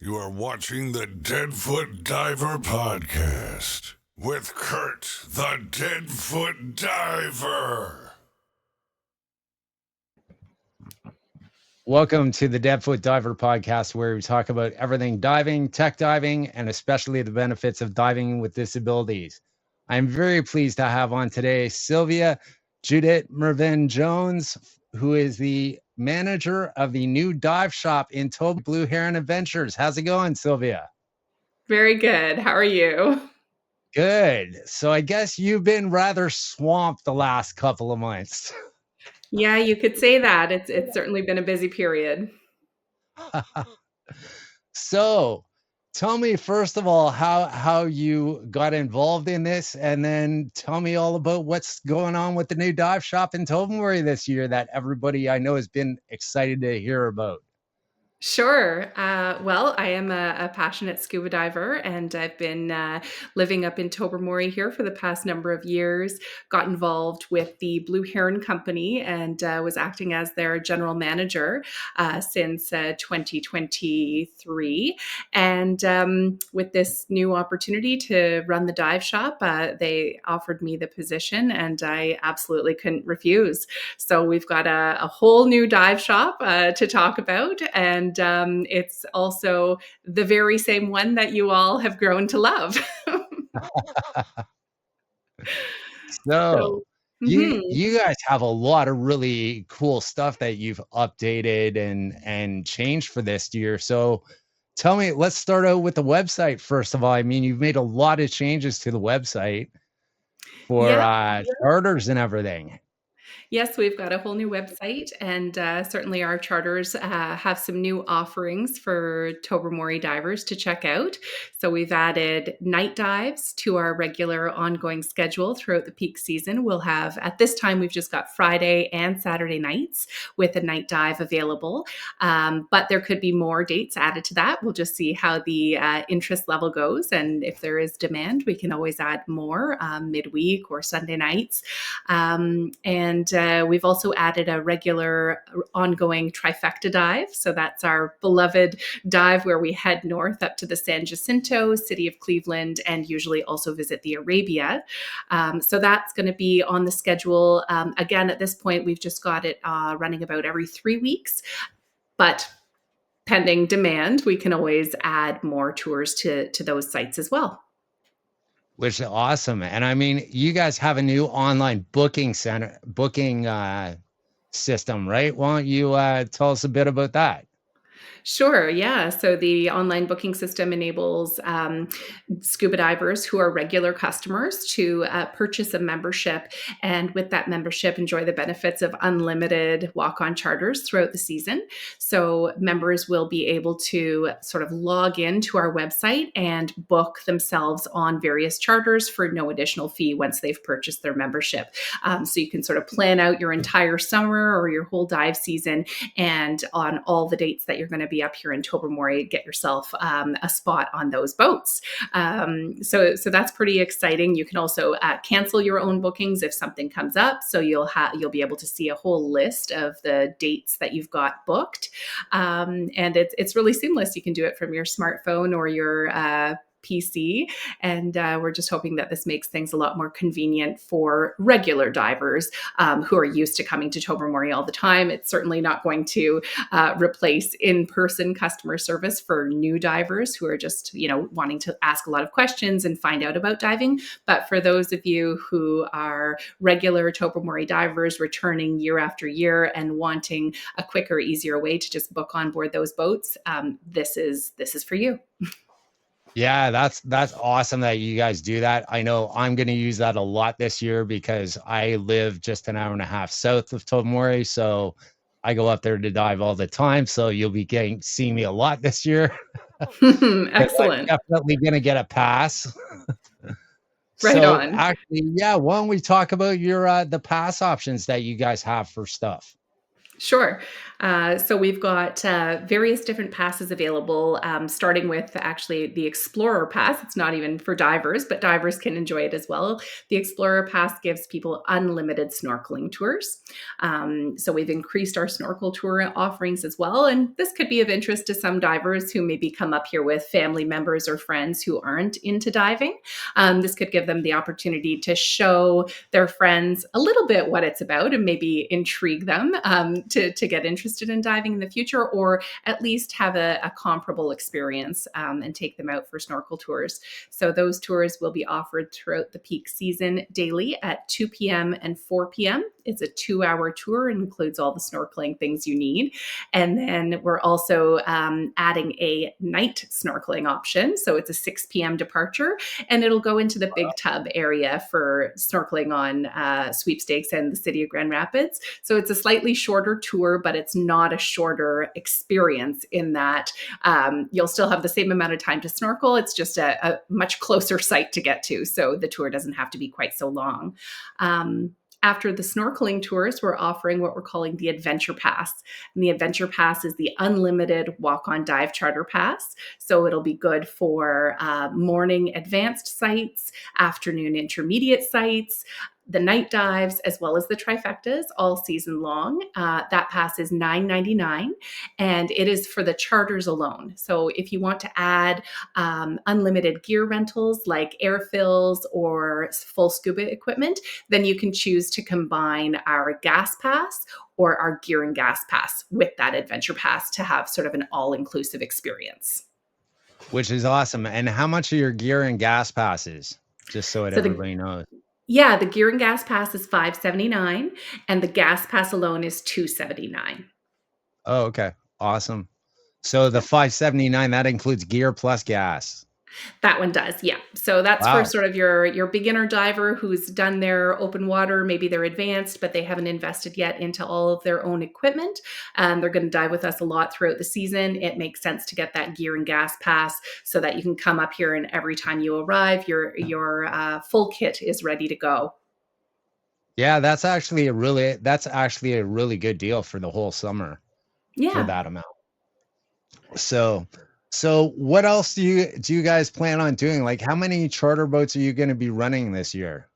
You are watching the DeadfootDiver podcast with Kurt, the DeadfootDiver. Welcome to the DeadfootDiver podcast, where we talk about everything diving, tech diving, and especially the benefits of diving with disabilities. I'm very pleased to have on today Szylvia Judit Mervyn-Jones, who is the manager of the new dive shop in Toba, Blue Heron Adventures. How's it going, Szylvia? Very good. How are you? Good. So I guess you've been rather swamped the last couple of months. Yeah, you could say that. It's certainly been a busy period. So tell me, first of all, how you got involved in this, and then tell me all about what's going on with the new dive shop in Tobermory this year that everybody I know has been excited to hear about. Sure. Well, I am a passionate scuba diver, and I've been living up in Tobermory here for the past number of years. Got involved with the Blue Heron Company and was acting as their general manager since 2023. And with this new opportunity to run the dive shop, they offered me the position, and I absolutely couldn't refuse. So we've got a whole new dive shop to talk about, and it's also the very same one that you all have grown to love. So you guys have a lot of really cool stuff that you've updated and changed for this year. So tell me, let's start out with the website first of all. I mean, you've made a lot of changes to the website for charters and everything. Yes, we've got a whole new website, and certainly our charters have some new offerings for Tobermory divers to check out. So we've added night dives to our regular ongoing schedule throughout the peak season. We'll have, at this time, we've just got Friday and Saturday nights with a night dive available. But there could be more dates added to that. We'll just see how the interest level goes. And if there is demand, we can always add more midweek or Sunday nights. And we've also added a regular ongoing trifecta dive. So that's our beloved dive where we head north up to the San Jacinto, City of Cleveland, and usually also visit the Arabia. So that's going to be on the schedule. Again, at this point, we've just got it running about every 3 weeks. But pending demand, we can always add more tours to those sites as well. Which is awesome. And I mean, you guys have a new online booking system, right? Why don't you tell us a bit about that? Sure. Yeah. So the online booking system enables scuba divers who are regular customers to purchase a membership, and with that membership, enjoy the benefits of unlimited walk-on charters throughout the season. So members will be able to sort of log in to our website and book themselves on various charters for no additional fee once they've purchased their membership. So you can sort of plan out your entire summer or your whole dive season, and on all the dates that you're going to be up here in Tobermory, get yourself a spot on those boats. So that's pretty exciting. You can also cancel your own bookings if something comes up. So you'll be able to see a whole list of the dates that you've got booked, and it's really seamless. You can do it from your smartphone or your PC, and we're just hoping that this makes things a lot more convenient for regular divers who are used to coming to Tobermory all the time. It's certainly not going to replace in-person customer service for new divers who are just, wanting to ask a lot of questions and find out about diving. But for those of you who are regular Tobermory divers returning year after year and wanting a quicker, easier way to just book on board those boats, this is for you. Yeah, that's awesome that you guys do that. I know I'm going to use that a lot this year because I live just an hour and a half south of Tobermory, so I go up there to dive all the time. So you'll be seeing me a lot this year. Excellent. I'm definitely going to get a pass. Right on. Actually, yeah, why don't we talk about your the pass options that you guys have for stuff? Sure. So we've got various different passes available, starting with actually the Explorer Pass. It's not even for divers, but divers can enjoy it as well. The Explorer Pass gives people unlimited snorkeling tours. So we've increased our snorkel tour offerings as well. And this could be of interest to some divers who maybe come up here with family members or friends who aren't into diving. This could give them the opportunity to show their friends a little bit what it's about and maybe intrigue them to get interested in diving in the future, or at least have a comparable experience and take them out for snorkel tours. So those tours will be offered throughout the peak season daily at 2 p.m. and 4 p.m. It's a 2-hour tour and includes all the snorkeling things you need. And then we're also adding a night snorkeling option. So it's a 6 p.m. departure, and it'll go into the big tub area for snorkeling on Sweepstakes and the city of Grand Rapids. So it's a slightly shorter tour, but it's not a shorter experience in that you'll still have the same amount of time to snorkel. It's just a much closer site to get to. So the tour doesn't have to be quite so long. After the snorkeling tours, we're offering what we're calling the Adventure Pass. And the Adventure Pass is the unlimited walk-on dive charter pass. So it'll be good for morning advanced sites, afternoon intermediate sites, the night dives, as well as the trifectas all season long. That pass is $9.99, and it is for the charters alone. So if you want to add unlimited gear rentals like air fills or full scuba equipment, then you can choose to combine our gas pass or our gear and gas pass with that adventure pass to have sort of an all-inclusive experience. Which is awesome. And how much are your gear and gas passes? Just so everybody knows. Yeah, the gear and gas pass is $5.79, and the gas pass alone is $2.79. Oh, okay. Awesome. So the $5.79, that includes gear plus gas. That one does, yeah. So that's Wow. for sort of your beginner diver who's done their open water. Maybe they're advanced, but they haven't invested yet into all of their own equipment. They're going to dive with us a lot throughout the season. It makes sense to get that gear and gas pass so that you can come up here and every time you arrive, your full kit is ready to go. Yeah, that's actually a really good deal for the whole summer for Yeah. that amount. So what else do you guys plan on doing? Like, how many charter boats are you going to be running this year?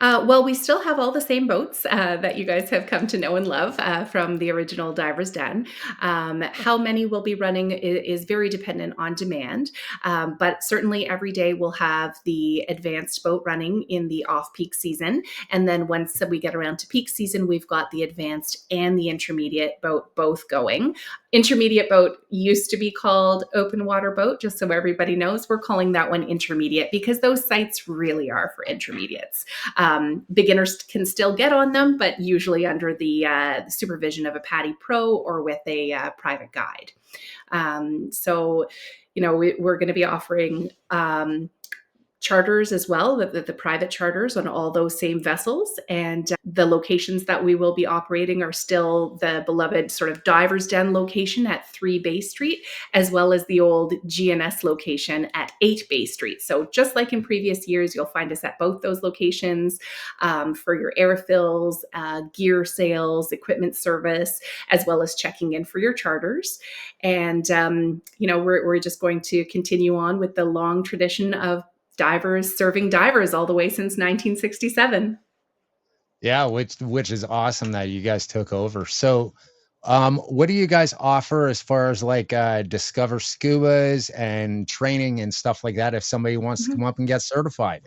Well, we still have all the same boats that you guys have come to know and love from the original Diver's Den. How many we'll be running is very dependent on demand, but certainly every day we'll have the advanced boat running in the off-peak season. And then once we get around to peak season, we've got the advanced and the intermediate boat both going. Intermediate boat used to be called open water boat, just so everybody knows. We're calling that one intermediate because those sites really are for intermediates. Beginners can still get on them, but usually under the supervision of a PADI Pro or with a private guide. So, we're going to be offering charters as well, the private charters on all those same vessels. And the locations that we will be operating are still the beloved sort of Diver's Den location at 3 Bay Street, as well as the old GNS location at 8 Bay Street. So just like in previous years, you'll find us at both those locations for your air fills, gear sales, equipment service, as well as checking in for your charters. And, we're just going to continue on with the long tradition of divers serving divers all the way since 1967. Yeah, which is awesome that you guys took over. So, what do you guys offer as far as like Discover Scubas and training and stuff like that if somebody wants to come up and get certified?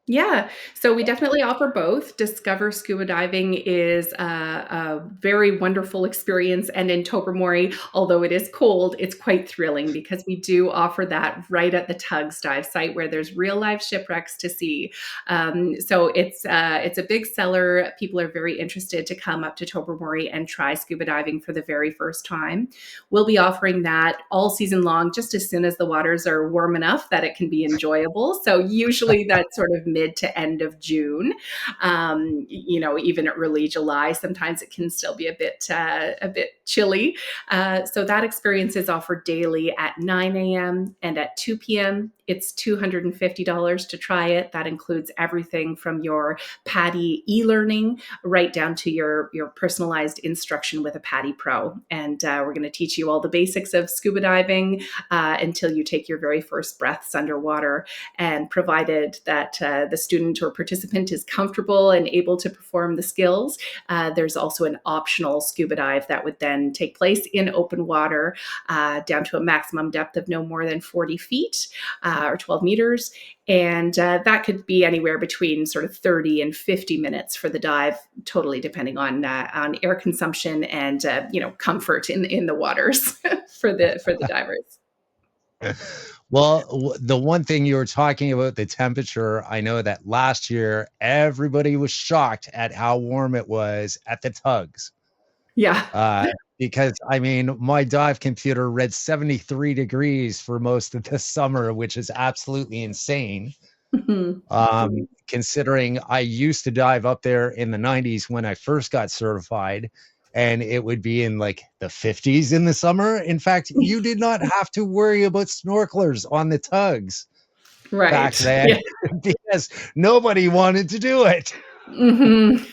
Yeah, so we definitely offer both. Discover Scuba Diving is a very wonderful experience. And in Tobermory, although it is cold, it's quite thrilling because we do offer that right at the Tugs dive site where there's real live shipwrecks to see. So it's a big seller. People are very interested to come up to Tobermory and try scuba diving for the very first time. We'll be offering that all season long, just as soon as the waters are warm enough that it can be enjoyable. So usually that's sort of mid to end of June. Even early July, sometimes it can still be a bit chilly. So that experience is offered daily at 9 a.m. and at 2 p.m. It's $250 to try it. That includes everything from your PADI e-learning right down to your personalized instruction with a PADI Pro. And we're going to teach you all the basics of scuba diving until you take your very first breaths underwater. And provided that the student or participant is comfortable and able to perform the skills, there's also an optional scuba dive that would then take place in open water down to a maximum depth of no more than 40 feet or 12 meters. And that could be anywhere between sort of 30 and 50 minutes for the dive, totally depending on air consumption and comfort in the waters for the divers. Well, the one thing you were talking about, the temperature, I know that last year everybody was shocked at how warm it was at the tugs. Yeah. Because I mean, my dive computer read 73 degrees for most of the summer, which is absolutely insane. Considering I used to dive up there in the 90s when I first got certified, and it would be in like the 50s in the summer. In fact, you did not have to worry about snorkelers on the tugs back then because nobody wanted to do it. Mm-hmm.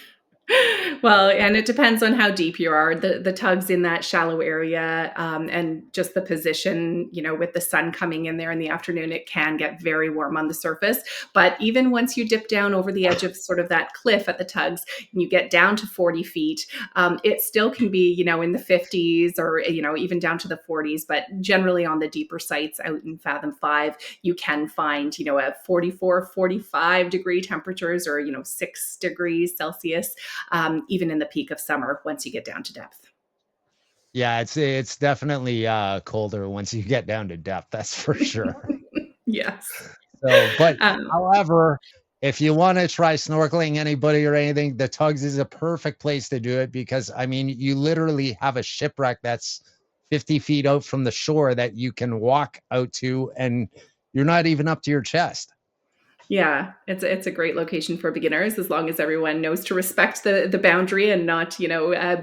Well, and it depends on how deep you are. The tugs in that shallow area and just the position, with the sun coming in there in the afternoon, it can get very warm on the surface. But even once you dip down over the edge of sort of that cliff at the tugs, and you get down to 40 feet, it still can be, in the 50s or, even down to the 40s. But generally on the deeper sites out in Fathom 5, you can find, a 44, 45 degree temperatures or, 6 degrees Celsius. Even in the peak of summer, once you get down to depth. Yeah, it's definitely colder once you get down to depth. That's for sure. Yes. So, but however, if you want to try snorkeling, anybody or anything, the tugs is a perfect place to do it because I mean, you literally have a shipwreck that's 50 feet out from the shore that you can walk out to, and you're not even up to your chest. Yeah, it's a great location for beginners as long as everyone knows to respect the boundary and not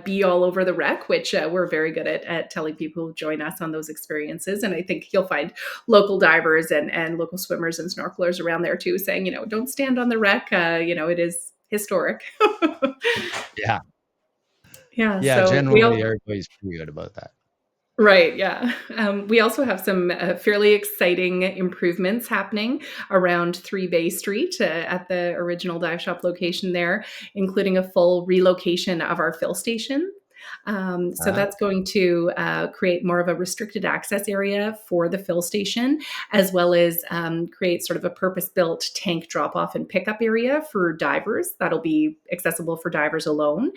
be all over the wreck, which we're very good at telling people who join us on those experiences. And I think you'll find local divers and local swimmers and snorkelers around there too, saying don't stand on the wreck. It is historic. Yeah. Yeah. Yeah. So Generally, everybody's pretty good about that. Right, yeah. We also have some fairly exciting improvements happening around 3 Bay Street at the original dive shop location there, including a full relocation of our fill station. So that's going to create more of a restricted access area for the fill station, as well as create sort of a purpose-built tank drop-off and pickup area for divers. That'll be accessible for divers alone.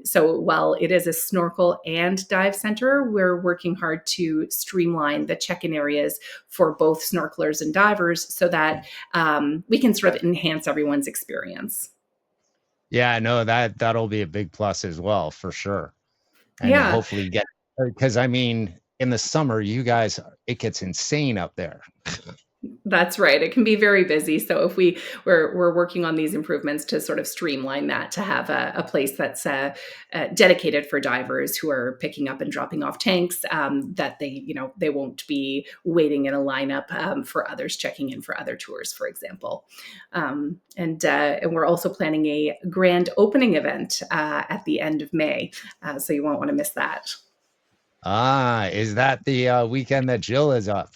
So while it is a snorkel and dive center, we're working hard to streamline the check-in areas for both snorkelers and divers so that we can sort of enhance everyone's experience. Yeah, no, that'll be a big plus as well, for sure. And Yeah. hopefully get, because I mean, in the summer, you guys, it gets insane up there. That's right. It can be very busy. So if we're working on these improvements to sort of streamline that, to have a place that's dedicated for divers who are picking up and dropping off tanks, that they won't be waiting in a lineup for others checking in for other tours, for example. And we're also planning a grand opening event at the end of May, so you won't want to miss that. Is that the weekend that Jill is up?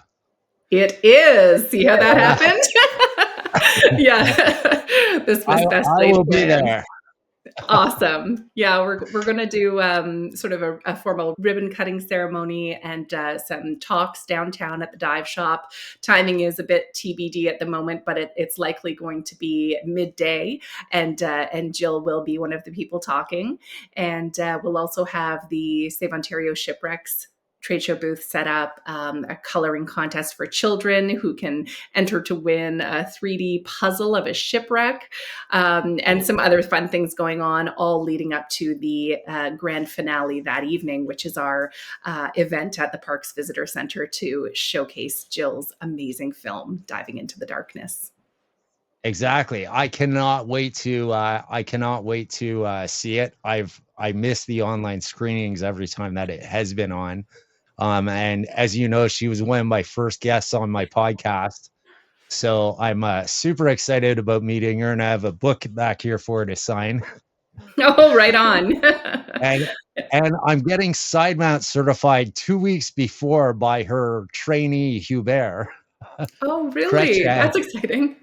It is. See how that happened? Yeah. This was best I laid will be planned. there. Awesome. Yeah, we're going to do sort of a formal ribbon cutting ceremony and some talks downtown at the dive shop. Timing is a bit TBD at the moment, but it's likely going to be midday, and Jill will be one of the people talking. And we'll also have the Save Ontario Shipwrecks trade show booth set up, a coloring contest for children who can enter to win a 3D puzzle of a shipwreck, and some other fun things going on, all leading up to the grand finale that evening, which is our event at the Parks Visitor Center to showcase Jill's amazing film, Diving into the Darkness. Exactly. I cannot wait to see it. I miss the online screenings every time that it has been on. And as you know, she was one of my first guests on my podcast. So I'm super excited about meeting her, and I have a book back here for her to sign. Oh, right on. And I'm getting side mount certified 2 weeks before by her trainee Hubert. Oh, really? Kretschmann. That's exciting.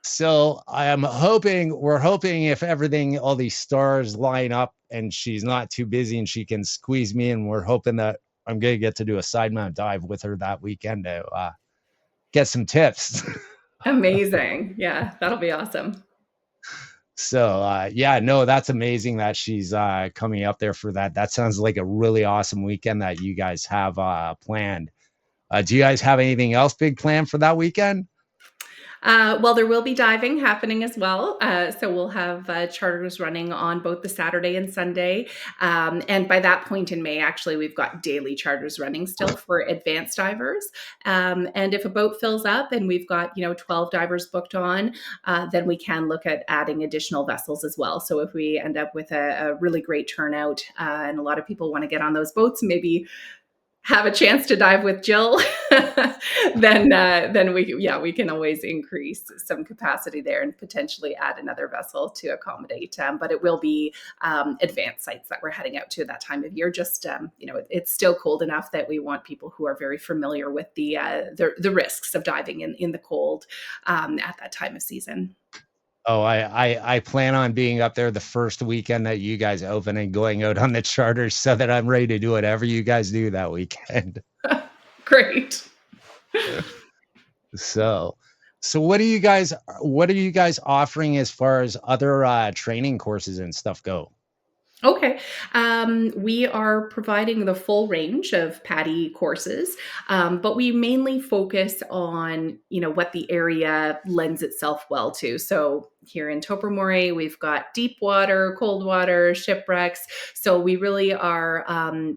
So we're hoping if everything, all these stars line up and she's not too busy and she can squeeze me in, we're hoping that I'm going to get to do a side mount dive with her that weekend to get some tips. Amazing. Yeah, that'll be awesome. So yeah, no, that's amazing that she's coming up there for that. That sounds like a really awesome weekend that you guys have planned. Do you guys have anything else big planned for that weekend? Well, there will be diving happening as well. So we'll have charters running on both the Saturday and Sunday. And by that point in May, actually, we've got daily charters running still for advanced divers. And if a boat fills up and we've got, 12 divers booked on, then we can look at adding additional vessels as well. So if we end up with a really great turnout and a lot of people want to get on those boats, maybe have a chance to dive with Jill, then we can always increase some capacity there and potentially add another vessel to accommodate. But it will be advanced sites that we're heading out to that time of year. Just it's still cold enough that we want people who are very familiar with the risks of diving in the cold at that time of season. Oh, I plan on being up there the first weekend that you guys open and going out on the charters so that I'm ready to do whatever you guys do that weekend. Great. So, so what are you guys offering as far as other training courses and stuff go? Okay. We are providing the full range of PADI courses, but we mainly focus on, what the area lends itself well to. So here in Tobermory, we've got deep water, cold water, shipwrecks. So we really are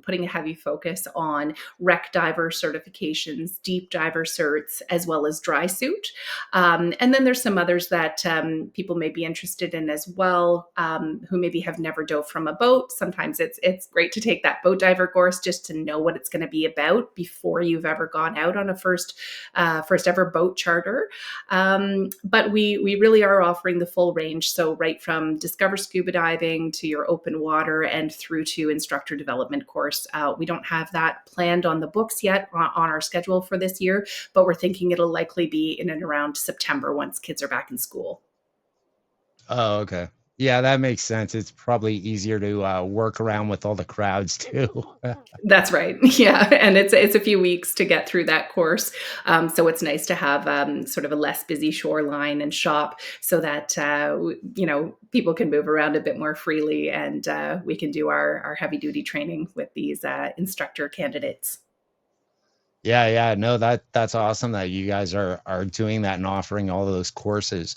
putting a heavy focus on wreck diver certifications, deep diver certs, as well as dry suit. And then there's some others that people may be interested in as well, who maybe have never dove from a boat. Sometimes it's great to take that boat diver course just to know what it's going to be about before you've ever gone out on a first ever boat charter. But we really are offering the full range. So right from discover scuba diving to your open water and through to instructor development course. We don't have that planned on the books yet on our schedule for this year, but we're thinking it'll likely be in and around September once kids are back in school. Oh, okay. Yeah, that makes sense. It's probably easier to work around with all the crowds too. That's right. Yeah, and it's a few weeks to get through that course, so it's nice to have sort of a less busy shoreline and shop, so that people can move around a bit more freely, and we can do our heavy duty training with these instructor candidates. Yeah, yeah. No, that's awesome that you guys are doing that and offering all those courses.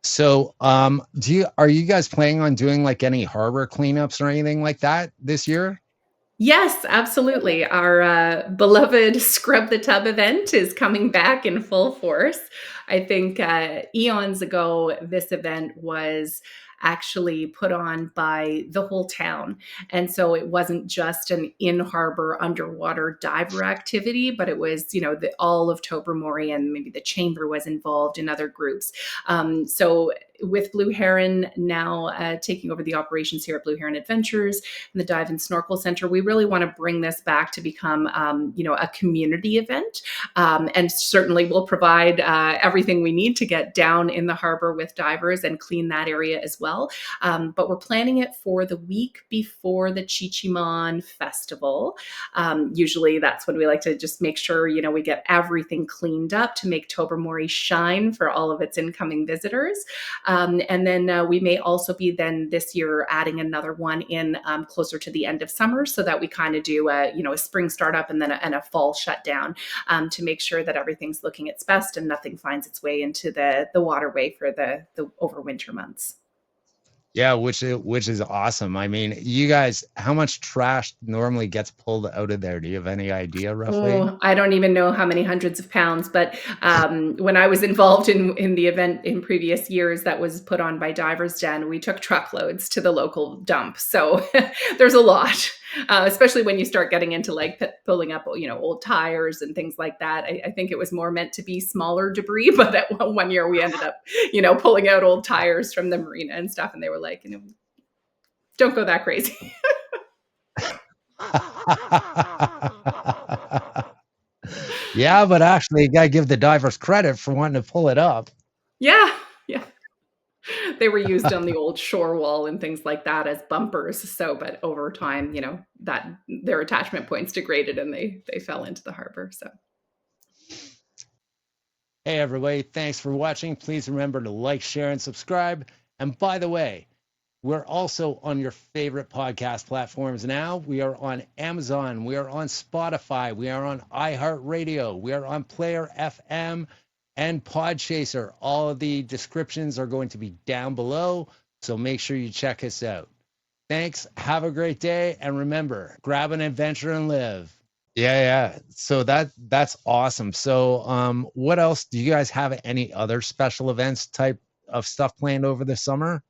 So, are you guys planning on doing like any harbor cleanups or anything like that this year? Yes, absolutely. Our beloved Scrub the Tub event is coming back in full force. I think eons ago, this event was actually put on by the whole town. And so it wasn't just an in harbor underwater diver activity, but it was, all of Tobermory, and maybe the chamber was involved in other groups. So with Blue Heron now taking over the operations here at Blue Heron Adventures and the Dive and Snorkel Center, we really want to bring this back to become, a community event. And certainly we'll provide everything we need to get down in the harbor with divers and clean that area as well. But we're planning it for the week before the Chichimon Festival. Usually that's when we like to just make sure, we get everything cleaned up to make Tobermory shine for all of its incoming visitors. And then we may also be then this year adding another one in closer to the end of summer, so that we kind of do a spring startup and then a fall shutdown, to make sure that everything's looking its best and nothing finds its way into the waterway for the overwinter months. Yeah, which is awesome. I mean, you guys, how much trash normally gets pulled out of there? Do you have any idea roughly? Oh, I don't even know how many hundreds of pounds, but when I was involved in the event in previous years that was put on by Divers Den, we took truckloads to the local dump. So there's a lot, especially when you start getting into like pulling up, old tires and things like that. I think it was more meant to be smaller debris, but at one year we ended up, pulling out old tires from the marina and stuff, and they were like, don't go that crazy. Yeah, but actually, you gotta give the divers credit for wanting to pull it up. Yeah, yeah. They were used on the old shore wall and things like that as bumpers. So, but over time, that their attachment points degraded and they fell into the harbor. So, Hey, everybody, thanks for watching. Please remember to like, share, and subscribe. And by the way, we're also on your favorite podcast platforms now. We are on Amazon. We are on Spotify. We are on iHeartRadio. We are on Player FM and Podchaser. All of the descriptions are going to be down below, so make sure you check us out. Thanks. Have a great day. And remember, grab an adventure and live. Yeah. So that's awesome. So what else? Do you guys have any other special events type of stuff planned over the summer?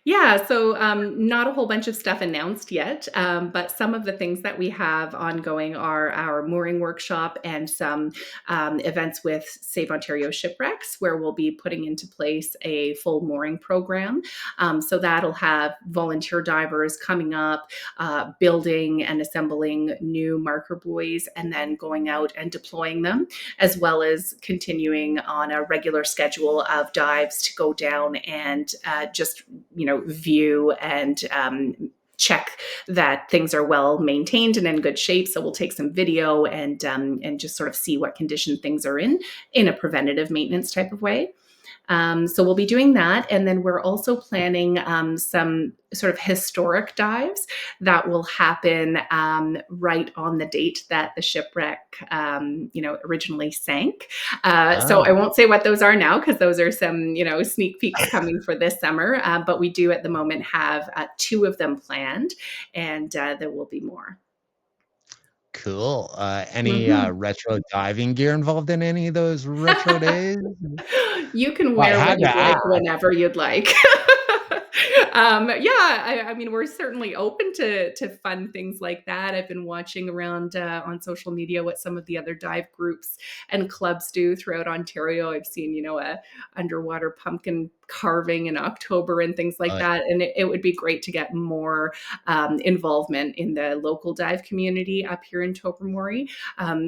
yeah, so not a whole bunch of stuff announced yet, but some of the things that we have ongoing are our mooring workshop and some events with Save Ontario Shipwrecks, where we'll be putting into place a full mooring program. So that'll have volunteer divers coming up, building and assembling new marker buoys, and then going out and deploying them, as well as continuing on a regular schedule of dives to go down and just, view and check that things are well maintained and in good shape. So we'll take some video and just sort of see what condition things are in a preventative maintenance type of way. So we'll be doing that. And then we're also planning some sort of historic dives that will happen right on the date that the shipwreck, originally sank. So I won't say what those are now, because those are some, sneak peeks coming for this summer. But we do at the moment have 2 of them planned, and there will be more. Cool. Any retro diving gear involved in any of those retro days? You can Well, I wear what had to you'd like ask. whenever you'd like. Yeah, I mean, we're certainly open to fun things like that. I've been watching around on social media what some of the other dive groups and clubs do throughout Ontario. I've seen, a underwater pumpkin carving in October and things like that. And it would be great to get more involvement in the local dive community up here in Tobermory.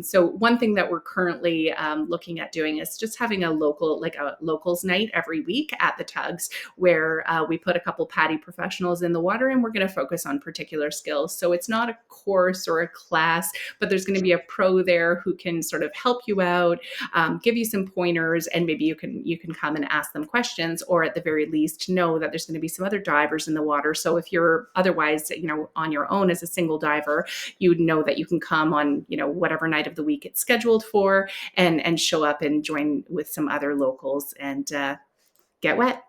So one thing that we're currently looking at doing is just having a locals night every week at the tugs, where we put a couple PADI professionals in the water, and we're going to focus on particular skills. So it's not a course or a class, but there's going to be a pro there who can sort of help you out, give you some pointers, and maybe you can come and ask them questions, or at the very least know that there's going to be some other divers in the water. So if you're otherwise, on your own as a single diver, you know that you can come on, whatever night of the week it's scheduled for, and show up and join with some other locals and get wet.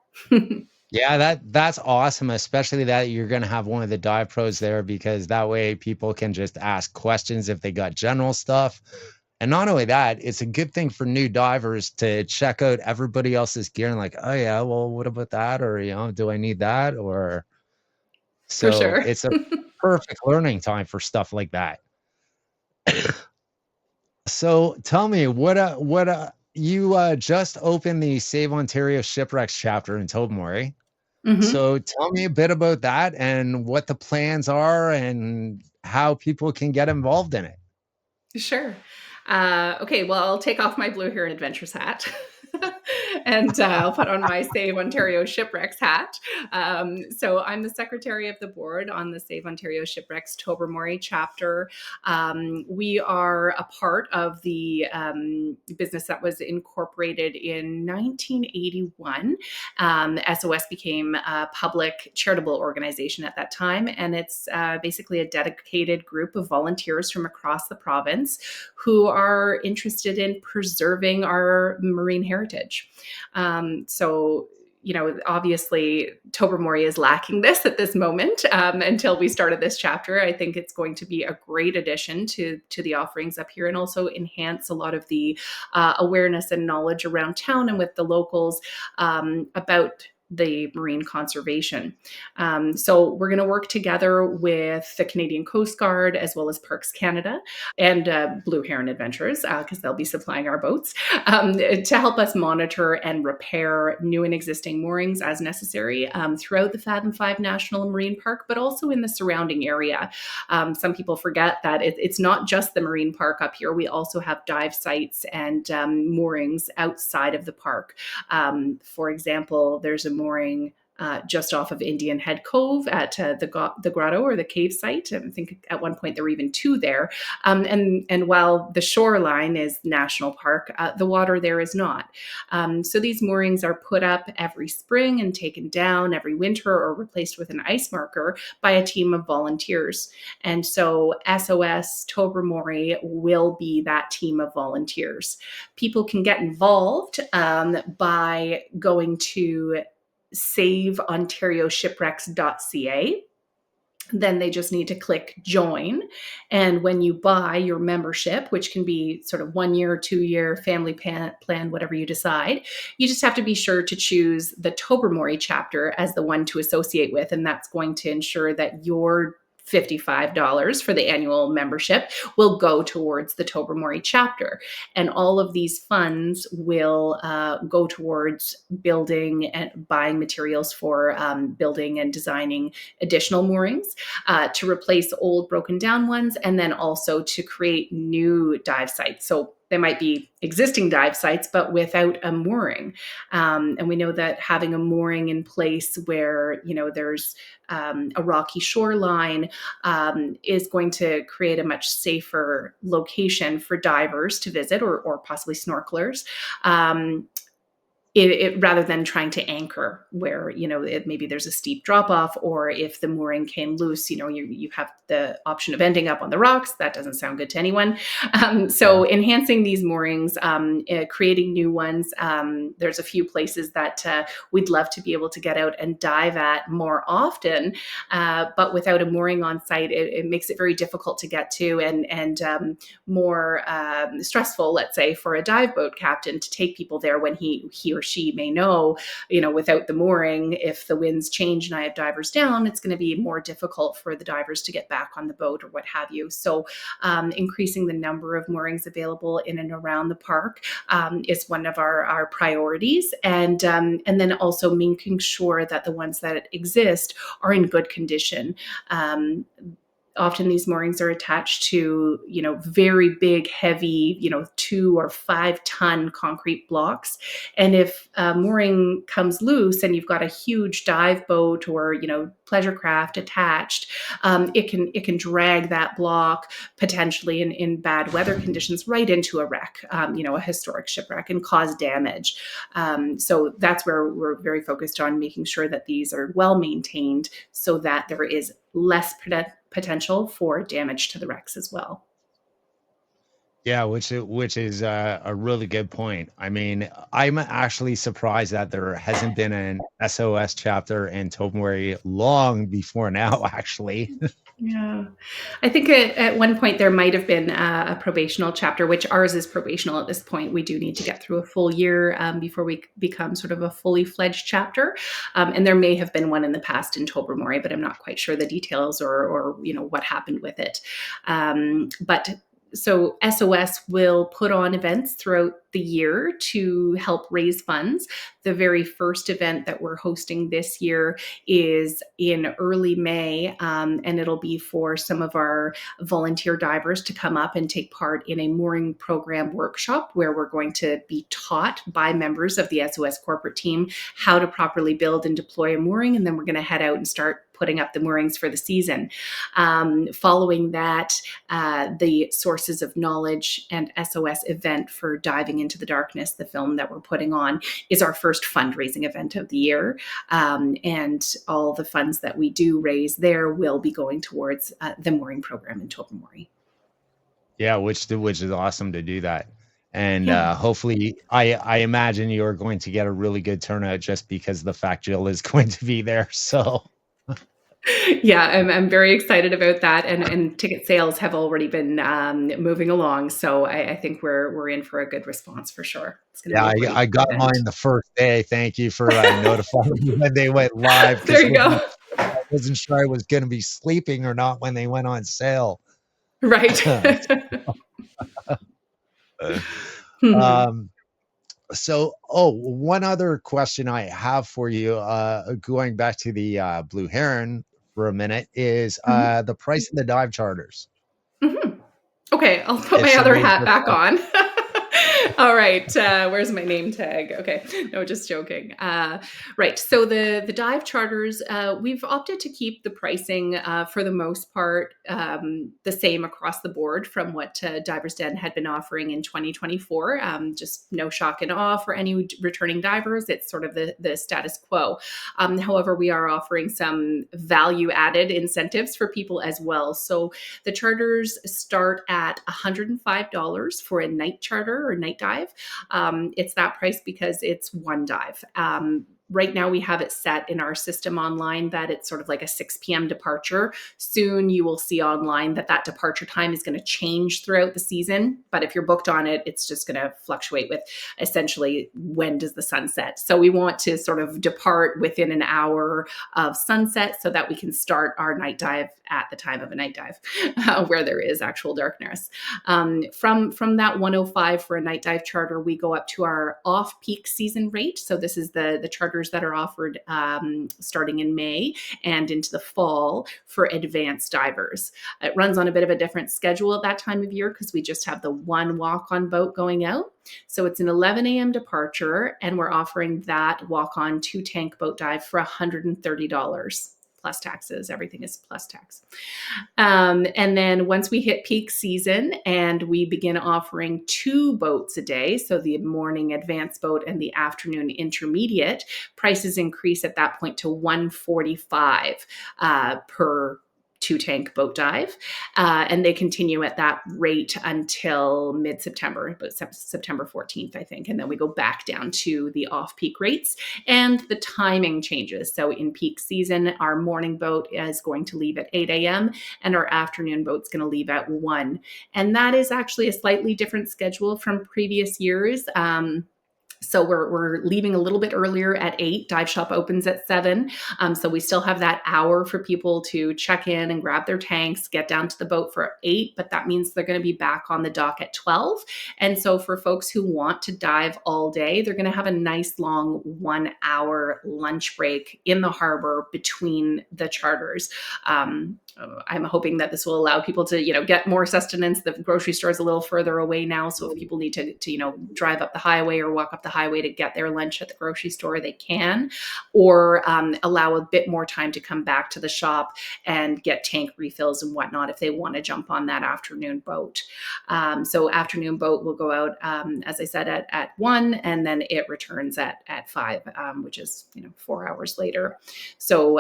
Yeah, that's awesome, especially that you're going to have one of the dive pros there, because that way people can just ask questions if they got general stuff. And not only that, it's a good thing for new divers to check out everybody else's gear and like, oh yeah, well, what about that? Or, do I need that? Or For so sure. it's a perfect learning time for stuff like that. So tell me, what you just opened the Save Ontario Shipwrecks chapter in Tobermory. Mhm. So tell me a bit about that and what the plans are and how people can get involved in it. Sure. Okay, well, I'll take off my Blue Heron Adventures hat. And I'll put on my Save Ontario Shipwrecks hat. So I'm the secretary of the board on the Save Ontario Shipwrecks Tobermory chapter. We are a part of the business that was incorporated in 1981. SOS became a public charitable organization at that time, and it's basically a dedicated group of volunteers from across the province who are interested in preserving our marine heritage. So obviously Tobermory is lacking this at this moment until we started this chapter. I think it's going to be a great addition to the offerings up here, and also enhance a lot of the awareness and knowledge around town and with the locals about the marine conservation. So we're going to work together with the Canadian Coast Guard as well as Parks Canada and Blue Heron Adventures, because they'll be supplying our boats, to help us monitor and repair new and existing moorings as necessary throughout the Fathom 5 National Marine Park, but also in the surrounding area. Some people forget that it's not just the marine park up here. We also have dive sites and moorings outside of the park. For example, there's a mooring just off of Indian Head Cove at the grotto or the cave site. I think at one point there were even two there. And while the shoreline is national park, the water there is not. So these moorings are put up every spring and taken down every winter or replaced with an ice marker by a team of volunteers. And so SOS Tobermory will be that team of volunteers. People can get involved by going to saveontarioshipwrecks.ca. Then they just need to click join. And when you buy your membership, which can be sort of 1 year, 2 year, family plan, whatever you decide, you just have to be sure to choose the Tobermory chapter as the one to associate with. And that's going to ensure that your $55 for the annual membership will go towards the Tobermory chapter. And all of these funds will go towards building and buying materials for building and designing additional moorings, to replace old broken down ones, and then also to create new dive sites. So they might be existing dive sites, but without a mooring. And we know that having a mooring in place where, there's a rocky shoreline is going to create a much safer location for divers to visit, or possibly snorkelers. Rather than trying to anchor where, maybe there's a steep drop off, or if the mooring came loose, you have the option of ending up on the rocks. That doesn't sound good to anyone. So enhancing these moorings, creating new ones. There's a few places that we'd love to be able to get out and dive at more often, but without a mooring on site, it makes it very difficult to get to, and more stressful, let's say, for a dive boat captain to take people there when he or she may know, without the mooring, if the winds change and I have divers down, it's going to be more difficult for the divers to get back on the boat or what have you. So increasing the number of moorings available in and around the park is one of our priorities. And then also making sure that the ones that exist are in good condition. Often these moorings are attached to, very big, heavy, 2 or 5 ton concrete blocks. And if a mooring comes loose and you've got a huge dive boat or, pleasure craft attached, it can drag that block potentially in bad weather conditions right into a wreck, a historic shipwreck, and cause damage. So that's where we're very focused on making sure that these are well maintained so that there is less potential for damage to the wrecks as well. Yeah, which is a really good point. I mean, I'm actually surprised that there hasn't been an SOS chapter in Tobermory long before now, actually. Yeah. I think at one point there might have been a probational chapter, which ours is probational at this point. We do need to get through a full year before we become sort of a fully fledged chapter. And there may have been one in the past in Tobermory, but I'm not quite sure the details or what happened with it. So SOS will put on events throughout the year to help raise funds. The very first event that we're hosting this year is in early May, and it'll be for some of our volunteer divers to come up and take part in a mooring program workshop where we're going to be taught by members of the SOS corporate team how to properly build and deploy a mooring, and then we're going to head out and start putting up the moorings for the season. Following that, the Sources of Knowledge and SOS event for Diving into the Darkness, the film that we're putting on, is our first fundraising event of the year. And all the funds that we do raise there will be going towards the mooring program in Tobermory. Yeah, which is awesome to do that. And Yeah. hopefully, I imagine you're going to get a really good turnout just because of the fact Jill is going to be there. So Yeah, I'm very excited about that, and ticket sales have already been moving along, so I think we're in for a good response for sure. It's going to yeah, be a I great got event. mine the first day. Thank you for notifying me when they went live There because you go. I wasn't sure I was going to be sleeping or not when they went on sale. Right. Mhm. um, so, one other question I have for you, going back to the Blue Heron for a minute, is Mhm. the price of the dive charters. Mhm. Okay, I'll put If my other somebody hat just back on. All right, where's my name tag? Okay, no, just joking. Right, so the dive charters, we've opted to keep the pricing for the most part the same across the board from what Divers Den had been offering in 2024. Just no shock and awe for any returning divers. It's sort of the status quo. However, we are offering some value added incentives for people as well. So the charters start at $105 for a night charter or night dive. It's that price because it's one dive. Right now, we have it set in our system online that it's sort of like a 6 p.m. departure. Soon, you will see online that that departure time is going to change throughout the season. But if you're booked on it, it's just going to fluctuate with essentially when does the sun set. So we want to sort of depart within an hour of sunset so that we can start our night dive at the time of a night dive where there is actual darkness. From that 105 for a night dive charter, we go up to our off-peak season rate. So this is the charters that are offered starting in May and into the fall for advanced divers. It runs on a bit of a different schedule at that time of year because we just have the one walk-on boat going out. So it's an 11 a.m. departure, and we're offering that walk-on 2-tank boat dive for $130 plus taxes. Everything is plus tax. And then once we hit peak season and we begin offering 2 boats a day, so the morning advanced boat and the afternoon intermediate, prices increase at that point to $145 per 2-tank boat dive. And they continue at that rate until mid-September, about September 14th, I think. And then we go back down to the off-peak rates and the timing changes. So in peak season, our morning boat is going to leave at 8 a.m. and our afternoon boat's going to leave at 1. And that is actually a slightly different schedule from previous years. So we're leaving a little bit earlier at 8. Dive shop opens at 7. So we still have that hour for people to check in and grab their tanks, get down to the boat for 8, but that means they're going to be back on the dock at 12. And so for folks who want to dive all day, they're going to have a nice long 1-hour lunch break in the harbor between the charters. I'm hoping that this will allow people to, get more sustenance. The grocery store is a little further away now. So if people need to drive up the highway or walk up the highway to get their lunch at the grocery store, they can, or allow a bit more time to come back to the shop and get tank refills and whatnot if they want to jump on that afternoon boat. So afternoon boat will go out, as I said, at 1, and then it returns at 5, which is, 4 hours later. So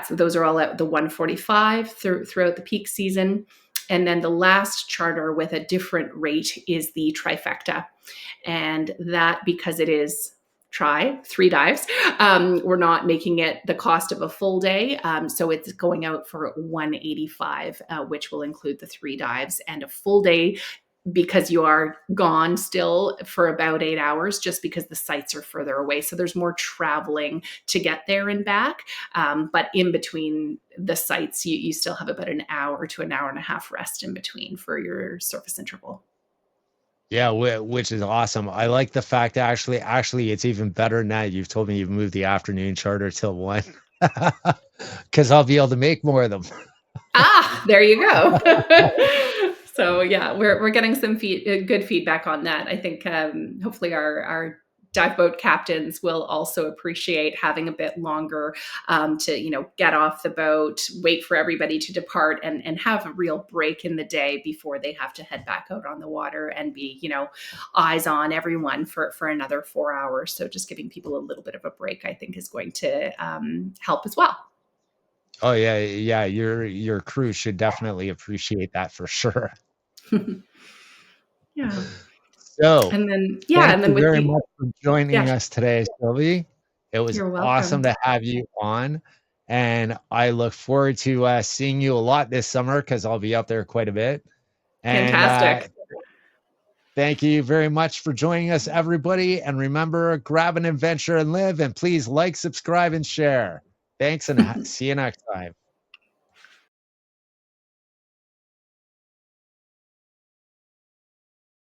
those are all at the 145 throughout the peak season. And then the last charter with a different rate is the trifecta. And that, because it is 3 dives, we're not making it the cost of a full day. So it's going out for 185, which will include the 3 dives and a full day, because you are gone still for about 8 hours, just because the sites are further away. So there's more traveling to get there and back. But in between the sites, you still have about an hour to an hour and a half rest in between for your surface interval. Yeah, which is awesome. I like the fact that actually, it's even better than that. You've told me you've moved the afternoon charter till 1, because I'll be able to make more of them. There you go. So yeah, we're getting some good feedback on that. I think hopefully our dive boat captains will also appreciate having a bit longer to get off the boat, wait for everybody to depart, and have a real break in the day before they have to head back out on the water and be eyes on everyone for another 4 hours. So just giving people a little bit of a break, I think, is going to help as well. Oh yeah, yeah. Your crew should definitely appreciate that for sure. Yeah. So And then, thank and then you with very the, much for joining yeah, us today, Sylvie. It was you're awesome welcome. to have you on. And I look forward to seeing you a lot this summer because I'll be up there quite a bit. And Fantastic. thank you very much for joining us, everybody. And remember, grab an adventure and live. And please like, subscribe, and share. Thanks, and see you next time.